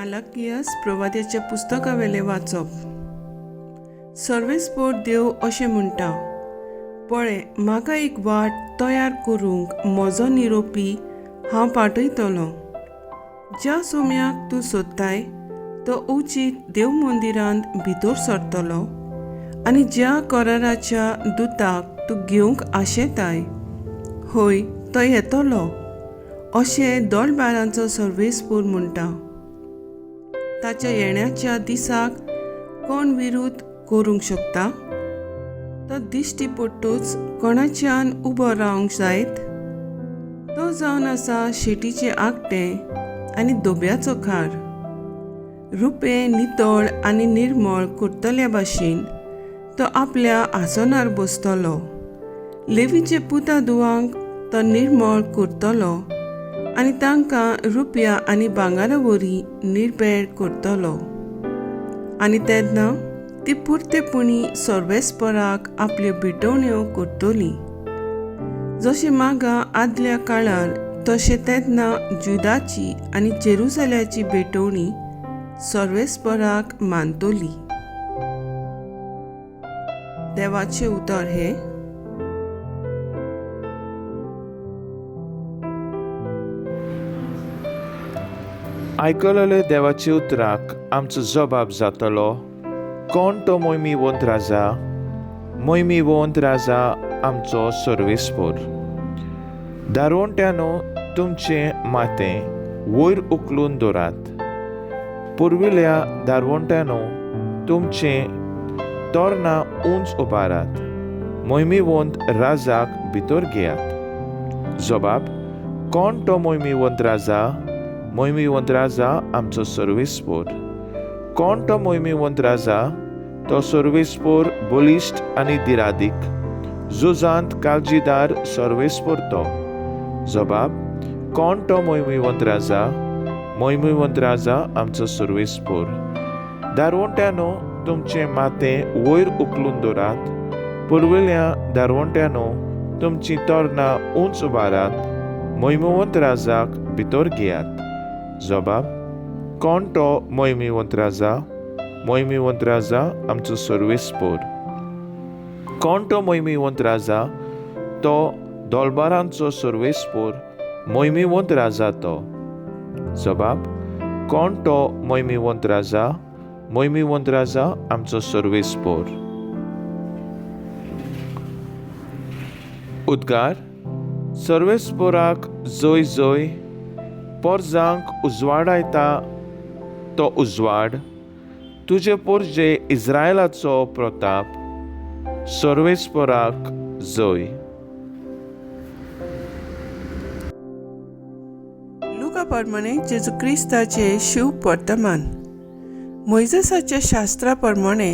मालाकियास प्रवाद्याच्या पुस्तका वेले वाचप. सर्वेस्पोर देव अशें म्हणटा, पळय, म्हाका एक वाट तयार करूंक म्हजो निरोपी हांव पाठयतलों. ज्या सोम्याक तूं सोदताय तो उचीत देव मंदिरांत भितर सरतलो आनी ज्या कराराच्या दुताक तूं घेवंक आशेताय, होय, तो येतलो अशें दोळबारांचो सर्वेस्पोर म्हणटा. ताच्या येण्याच्या दिसाक कोण विरोध करूंक शकता? तो दिश्टी पडटूच कोणाच्यान उबो रावंक जायत? तो जावन आसा शेटीचे आकटें आनी दोब्याचो खार. रुपें नितळ आनी निर्मळ करतल्या भाशेन तो आपल्या आसनार बसतलो. लेवीचे पुता धुवांक तो निर्मळ करतलो आनी तांकां रुपया आनी भांगारा वरी निर्भेळ करतलो. आनी तेन्ना ती पुर्तेपणी सर्वेस्पराक आपल्यो भेटवण्यो करतलीं. जशें मागा आदल्या काळार तशें तेन्ना जुदाची आनी जेरुसल्याची भेटवणी सर्वेस्पराक मानतली. देवाचें उतर हे. आयकलेले देवाचे उतराक आमचो जबाब जातलो, कोण तो मोहिमेवंत राजा? मोहिमेवंत राजा आमचो सर्वेस्पोर. दारोवंट्यानो, तुमचें माथें वयर उखलून दवरात. पुर्विल्या दारवंट्यानो, तुमचें तोरणां उंच उबारात. मोहिमेवंत राजाक भितर घेयात. जबाब: कोण तो मोहिमेवंत राजा? मोहिमेवंत राजा आमचो सर्वेस्पोर. कोण तो मोहिमेवंत राजा? तो सर्वेस्पोर बलिश्ट आनी दिरादीक, झुजांत काळजीदार सर्वेस्पोर तो. जबाब: कोण तो मोहिमेवंत राजा? मोहिमेवंत राजा आमचो सर्वेस्पोर. दारवंट्यानो, तुमचें माथें वयर उखलून दवरात. पुर्विल्या दारवंट्यानो, तुमचीं तोरणां उंच उबारात. मोहिमेवंत राजाक भितर घेयात. जबाब: कोण तो मोहिमेवंत राजा? मोहिमेवंत राजा आमचो सर्वेस्पोर. कोण तो मोहिमेवंत राजा? तो दोळबारांचो सर्वेस्पोर, मोहिमेवंत राजा तो. जबाब: कोण तो मोहिमेवंत राजा? मोहिमेवंत राजा आमचो सर्वेस्पोर. उद्गार. सर्वेस्पोराक जय जय. पोरजांक उजवाडायता तो उजवाड. तुजे पोरजे इस्रायलाचो प्रताप. सर्वेस्पोराक जय. लुका प्रमाणे जेजू क्रिस्ताचे शिव वर्तमान. मोइजेसाच्या शास्त्रा प्रमाणे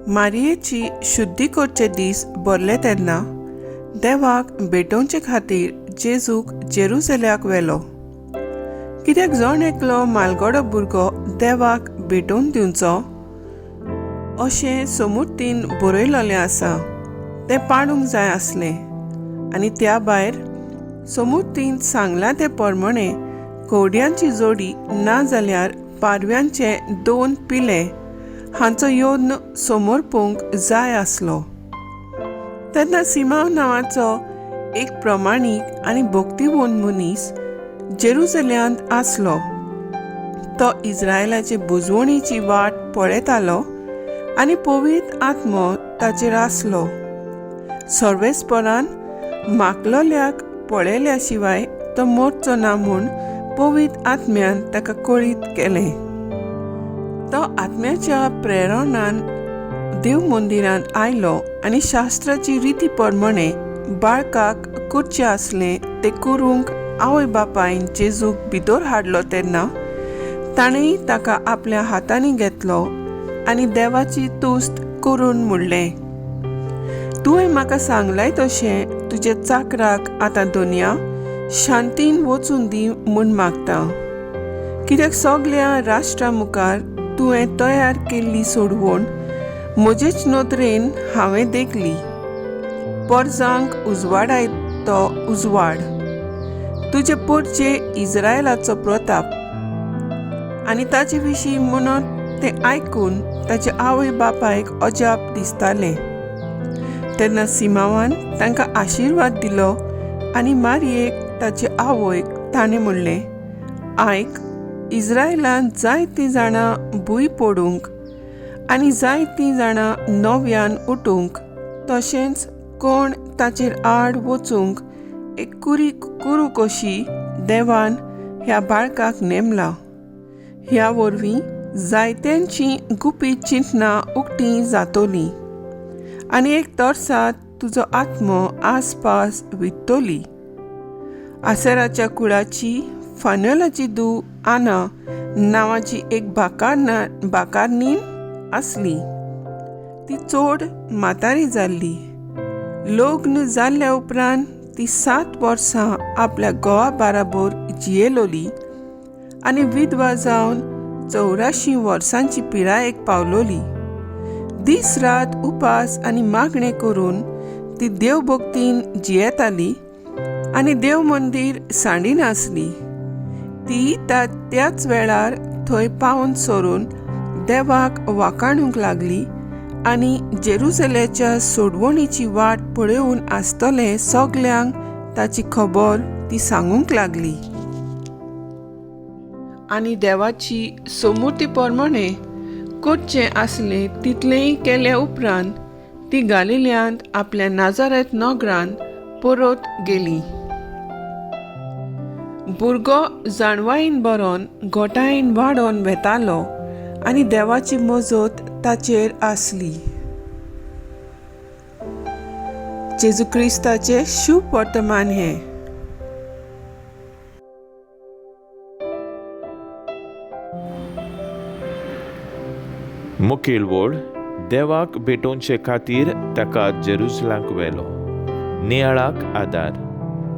मारयेची शुद्धी करचे दीस भरले तेन्ना देवाक भेटोवचे खातीर जेजूक जेरुसल्याक व्हेलो. कित्याक जण एकलो मालगडो भुरगो देवाक भेटोवन दिवचो अशें समृद्धीन बरयलोलें आसा, तें पाळूंक जाय आसलें. आनी त्या भायर समृद्धीन सांगलां ते प्रमाणे कवड्यांची जोडी ना जाल्यार पारव्यांचे 2 पिले हांचो योद्न समोर पळोवंक जाय आसलो. तेन्ना सिमाव नांवाचो एक प्रमाणीक आनी भक्तिवंत मनीस जेरुसल्यांत आसलो. तो इस्रायलाचे बुजवणेची वाट पळयतालो आनी पवित्र आत्मो ताचेर आसलो. सर्वेस्परान मागलोल्याक पळयल्या शिवाय तो मरचो ना म्हूण पवित्र आत्म्यान ताका कळीत केलें. तो आत्म्याच्या प्रेरणान देव मंदिरांत आयलो आनी शास्त्राची रिती प्रमाणे बाळकाक करचें आसलें तें करूंक आवय बापायन जेजूक भितर हाडलो तेन्ना ताणेंय ताका आपल्या हातांनी घेतलो आनी देवाची तुस्त करून म्हणलें, तुवें म्हाका सांगलाय तशें तुजे चाकराक आतां दोनया शांतीन वचून दी म्हूण मागता. कित्याक सगळ्या राष्ट्रां मुखार तुवें तयार केल्ली सोडवण म्हजेच नदरेन हांवें देखली. पोरजांक उजवाडाय तो उजवाड. तुजे पोरचे इस्रायलाचो प्रताप. आनी ताचे विशीं म्हणत तें आयकून ताचे आवय बापायक अजाप दिसतालें. तेन्ना सिमावान तांकां आशिर्वाद दिलो आनी मारयेक ताचे आवयक ताणें म्हणलें, आयक, इस्रायेलांत जायतीं जाणां भूंय पडूंक आनी जायतीं जाणां नव्यान उठूंक, तशेंच कोण ताचेर आड वचूंक एक कुरी करू कशी देवान ह्या बाळकाक नेमला. ह्या वरवीं जायत्यांची गुपीत चिंतनां उक्तीं जातोलीं आनी एक तरसात तुजो आत्मो आसपास वित्तोली. आसेराच्या कुळाची फानुएलाची धूव आना नांवाची एक बाकारनीण आसली. ती चोड म्हातारी जाल्ली. लग्न जाल्ल्या उपरांत ती 7 वर्सां आपल्या घोवा बाराबर जियेलोली आनी विधवा जावन 84 वर्सांची पिरायेक पावलोली. दीस रात उपास आनी मागणें करून ती देवभक्तीन जियेताली आनी देव मंदीर सांडिनासली. ती त्याच वेळार थंय पावन सरून देवाक वाखाणूंक लागली आनी जेरुसलेच्या सोडवणीची वाट पळोवन आसतले सगल्यांक ताची खबर ती सांगूंक लागली. आनी देवाची समृती प्रमाणे करचें आसलें तितलेंय केल्या उपरांत ती गालिल्यांत आपल्या नाजारेत नगरांत परत गेली. भुरगो जाणवायेन बरोन गोठायेन वाडोन वेतालो आनी देवाची मजत ताचेर आसली. जेजू क्रिस्ताचें शुभ वर्तमान हें. मुखेल वड देवाक भेटोवचे खातीर ताका जेरुसलांक व्हेलो. नियाळाक आदार.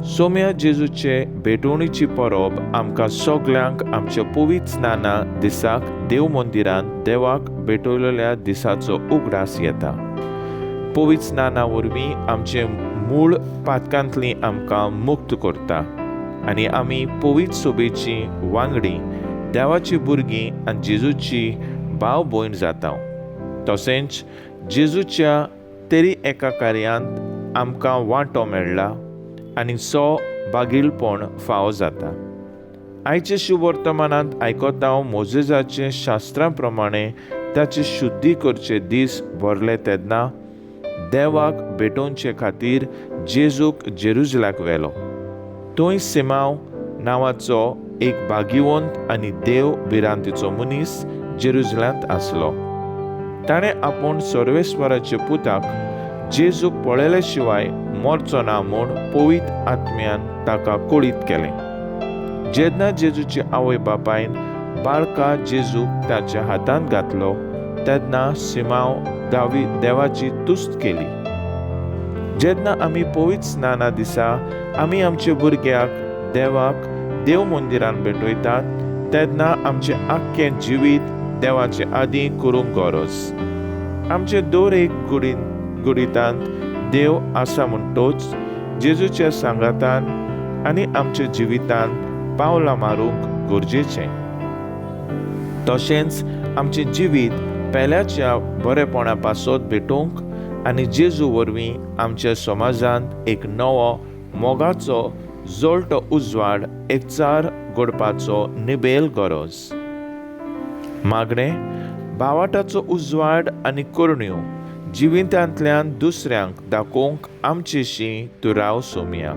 सोम्या जेजूचे भेटवणीची परब आमकां सगल्यांक आमच्या पवित्र स्नाना दिसाक देव मंदिरांत देवाक भेटयलेल्या दिसाचो उगडास येता. पवित्र स्नाना वरवीं आमचे मूळ पातकांतलीं आमकां मुक्त करता आनी आमी पवित्र सोबेची वांगडी देवाची भुरगीं आनी जेजूची भाव भयण जाता. तशेंच जेजूच्या तरी एका कार्यांत आमकां वांटो मेळ्ळा आनी बागिलपण फावो जाता. आयचे शुभ वर्तमानांत आयकता हांव मोजेजाचे शास्त्रां प्रमाणे ताचे शुद्धी करचे दीस भरले तेन्ना देवाक भेटोवचे खातीर जेजूक जेरुसलाक व्हेलो. थंय सिमाव नांवाचो एक भाग्यवंत आनी देव भिरांतीचो मनीस जेरुसलांत आसलो. ताणें आपूण सर्वेस्वराचे पुताक जेजूक पळयले शिवाय मरचो ना म्हूण पवित्र आत्म्यान ताका कळीत केलें. जेन्ना जेजूचे आवय बापायन बाळका जेजूक ताच्या हातांत घातलो तेन्ना सिमाव देवाची तुस्त केली. जेन्ना आमी पवित्र स्नाना दिसा आमी आमच्या भुरग्याक देवाक देव मंदिरांत भेटयतात तेन्ना आमचें आख्खें जिवीत देवाचे आदीं करूंक गरज. आमचे दर एक कुडींतांत देव आसा म्हणटोच जेजूच्या सांगातान आनी आमच्या जिवितांत पावलां मारूंक गरजेचें. तशेंच आमचें जिवीत पेल्याच्या बरेपणा पासत भेटोवंक आनी जेजू वरवीं आमच्या समाजांत एक नवो मोगाचो जळटो उजवाड एकचार घडपाचो निबेल गरज. मागणें भावाटाचो उजवाड आनी करुण्यो जिवितांतल्यान दुसऱ्यांक दाखोवंक आमचेशी तूं राव सोम्या.